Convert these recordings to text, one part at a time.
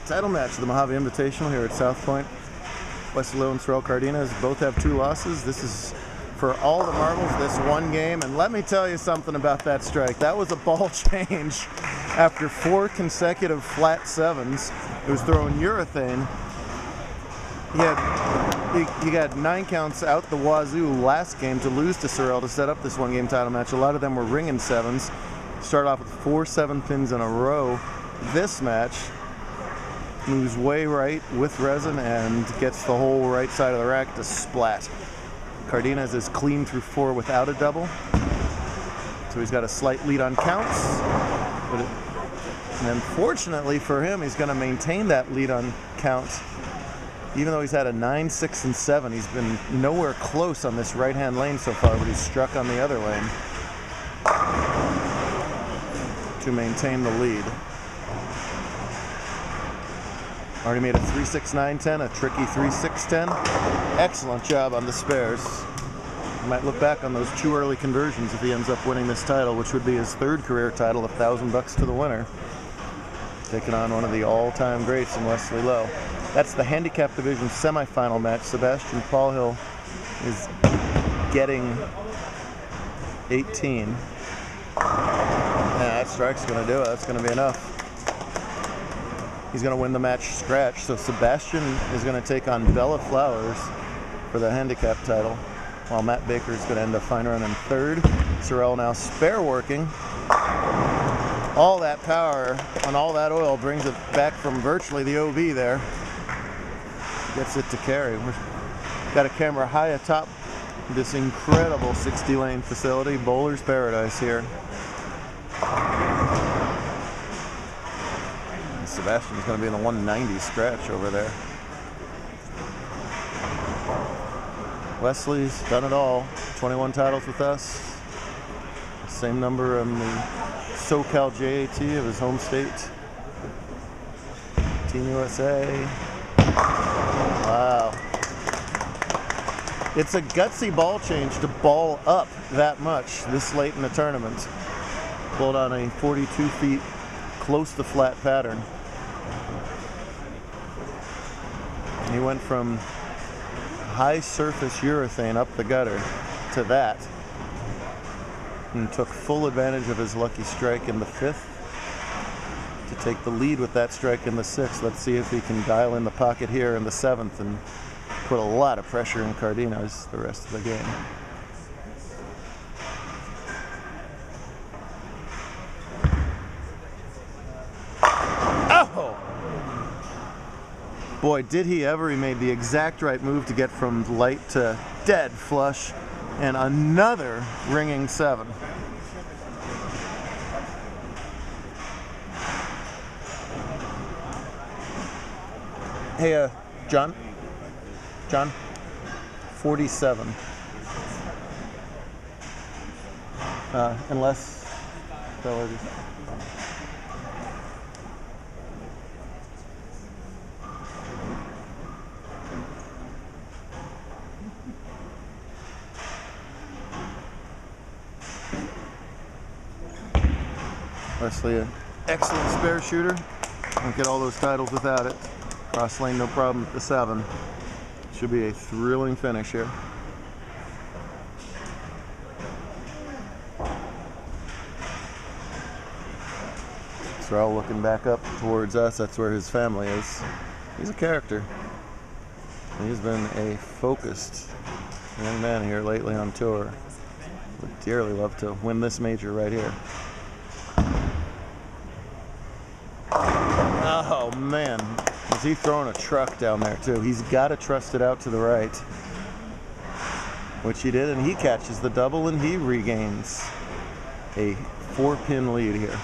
title match of the Mojave Invitational here at South Point. Wesley and Cerell Cardines both have 2 losses. This is for all the marbles, this one game. And let me tell you something about that strike. That was a ball change after 4 consecutive flat 7s. It was throwing urethane. He got 9 counts out the wazoo last game to lose to Cerell to set up this one-game title match. A lot of them were ringing 7s. Start off with 4 7-pins in a row. This match moves way right with resin and gets the whole right side of the rack to splat. Cardines is clean through 4 without a double. So he's got a slight lead on counts. And unfortunately for him, he's going to maintain that lead on count. Even though he's had a 9, 6, and 7, he's been nowhere close on this right-hand lane so far, but he's struck on the other lane to maintain the lead. Already made a 3-6-9-10, a tricky 3-6-10. Excellent job on the spares. He might look back on those 2 early conversions if he ends up winning this title, which would be his 3rd career title, $1,000 to the winner. Taking on one of the all-time greats in Wesley Lowe. That's the handicap division semifinal match. Sebastian Paulhill is getting 18. Yeah, that strike's going to do it. That's going to be enough. He's going to win the match scratch. So Sebastian is going to take on Bella Flowers for the handicap title, while Matt Baker is going to end up fine running 3rd. Cerell now spare working. All that power on all that oil brings it back from virtually the OB there. Gets it to carry. We've got a camera high atop this incredible 60-lane facility, Bowler's Paradise here. Sebastian's going to be in the 190 scratch over there. Wesley's done it all. 21 titles with us. Same number on the SoCal JAT of his home state. Team USA. Wow. It's a gutsy ball change to ball up that much this late in the tournament. Pulled on a 42 feet close to flat pattern. He went from high surface urethane up the gutter to that and took full advantage of his lucky strike in the 5th to take the lead with that strike in the 6th. Let's see if he can dial in the pocket here in the 7th and put a lot of pressure in Cardines the rest of the game. Oh! Boy, did he ever. He made the exact right move to get from light to dead flush, and another ringing 7. Hey, John, 47. Unless, Wesley, an excellent spare shooter. Won't get all those titles without it. Cross lane, no problem at the 7. Should be a thrilling finish here. Cerell looking back up towards us. That's where his family is. He's a character. He's been a focused young man here lately on tour. Would dearly love to win this major right here. Oh man, is he throwing a truck down there too? He's got to trust it out to the right, which he did, and he catches the double and he regains a 4-pin lead here.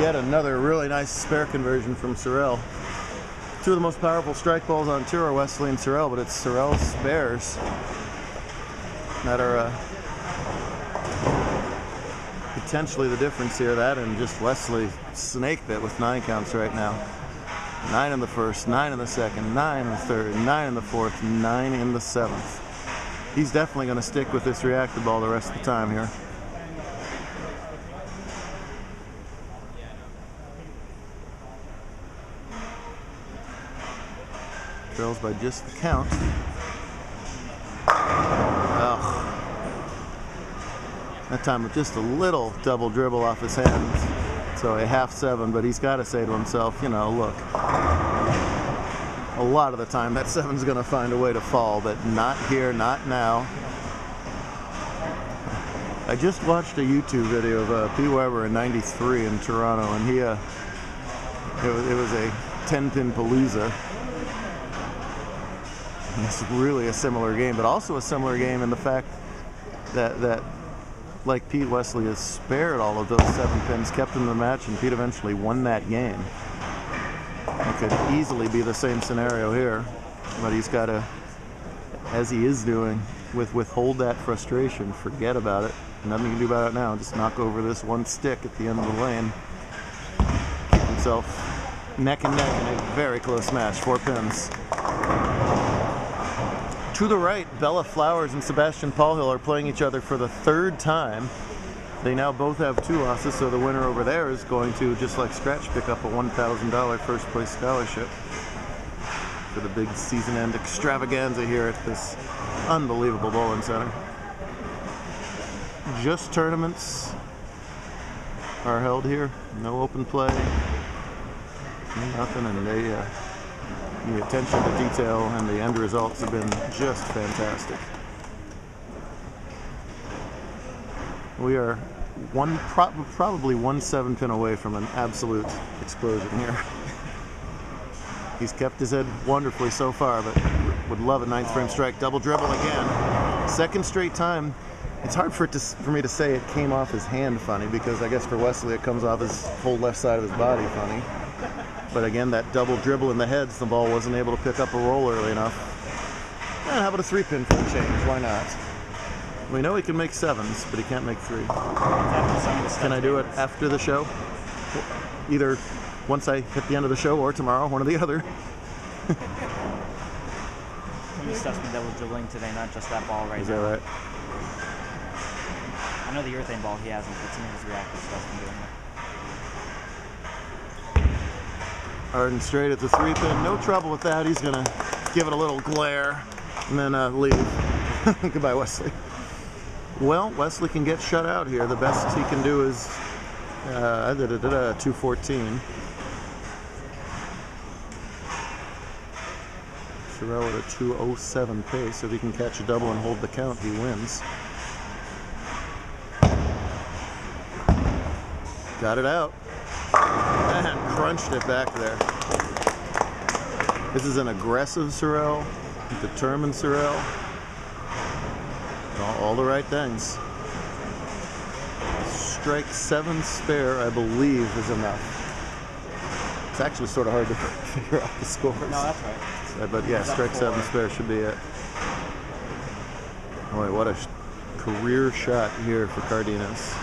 Yet another really nice spare conversion from Cerell. Two of the most powerful strike balls on tour are Wesley and Cerell, but it's Cerell's spares that are potentially the difference here. That and just Wesley snake bit with 9 counts right now. 9 in the first, 9 in the second, 9 in the third, 9 in the fourth, 9 in the 7th. He's definitely going to stick with this reactor ball the rest of the time here. Trails by just the count. Ugh. That time with just a little double dribble off his hands. So a half 7, but he's got to say to himself, you know, look, a lot of the time that 7's going to find a way to fall, but not here, not now. I just watched a YouTube video of Pete Weber in '93 in Toronto, and he, it was a 10-pin palooza. It's really a similar game, but also a similar game in the fact that like Pete, Wesley has spared all of those 7 pins, kept him in the match, and Pete eventually won that game. It could easily be the same scenario here, but he's got to, as he is doing, withhold that frustration, forget about it. Nothing you can do about it now. Just knock over this one stick at the end of the lane. Keep himself neck and neck in a very close match. 4 pins. To the right, Bella Flowers and Sebastian Paulhill are playing each other for the 3rd time. They now both have 2 losses, so the winner over there is going to, just like Scratch, pick up a $1,000 first place scholarship for the big season end extravaganza here at this unbelievable bowling center. Just tournaments are held here, no open play, nothing, and the attention to detail and the end results have been just fantastic. We are probably 1 7-pin away from an absolute explosion here. He's kept his head wonderfully so far, but would love a 9th frame strike. Double dribble again. 2nd straight time. It's hard for me to say it came off his hand funny, because I guess for Wesley it comes off his whole left side of his body funny. But again, that double dribble in the heads, the ball wasn't able to pick up a roll early enough. And how about a 3-pin for a change? Why not? We know he can make 7s, but he can't make 3. Can I do it after the show? Either once I hit the end of the show or tomorrow, one or the other. He stuffed me double dribbling today, not just that ball right now. Is that right? I know the urethane ball he hasn't, but some of his reactive stuff's been doing it. Hard and straight at the 3-pin. No trouble with that. He's going to give it a little glare and then leave. Goodbye, Wesley. Well, Wesley can get shut out here. The best he can do is 214. Cerell at a 207 pace. So if he can catch a double and hold the count, he wins. Got it out. And crunched it back there. This is an aggressive Cerell, determined Cerell. All the right things. Strike 7 spare, I believe, is enough. It's actually sort of hard to figure out the scores. No, that's right. But yeah, strike 7 spare should be it. Boy, what a career shot here for Cardines.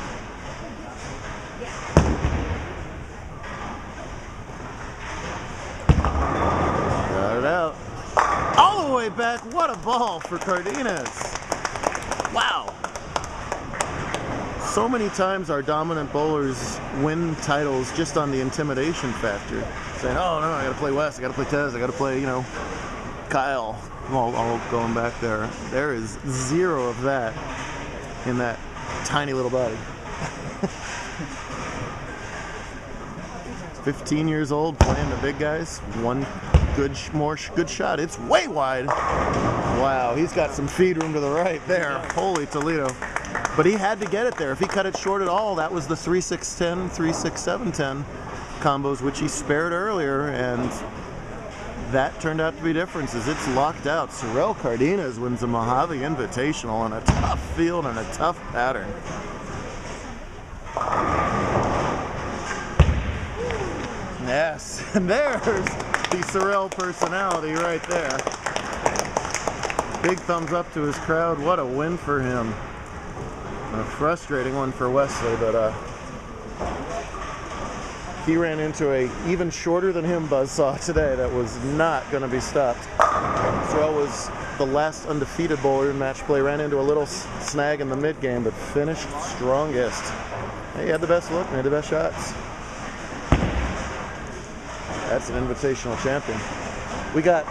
Got it out. All the way back. What a ball for Cardines. Wow. So many times our dominant bowlers win titles just on the intimidation factor. Saying, oh no, I gotta play Wes, I gotta play Tez, I gotta play, Kyle. All going back there. There is 0 of that in that tiny little body. 15 years old, playing the big guys. One good shot. It's way wide. Wow, he's got some feed room to the right there. Holy Toledo. But he had to get it there. If he cut it short at all, that was the 3-6-10, 3-6-7-10 combos, which he spared earlier, and that turned out to be differences. It's locked out. Cerell Cardines wins the Mojave Invitational on a tough field and a tough pattern. Yes, and there's the Cerell personality right there. Big thumbs up to his crowd. What a win for him. A frustrating one for Wesley, but he ran into a even shorter than him buzzsaw today that was not going to be stopped. Cerell was the last undefeated bowler in match play, ran into a little snag in the mid game, but finished strongest. He had the best look, made the best shots. That's an invitational champion. We got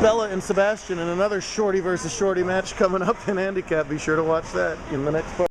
Bella and Sebastian in another shorty versus shorty match coming up in handicap. Be sure to watch that in the next part.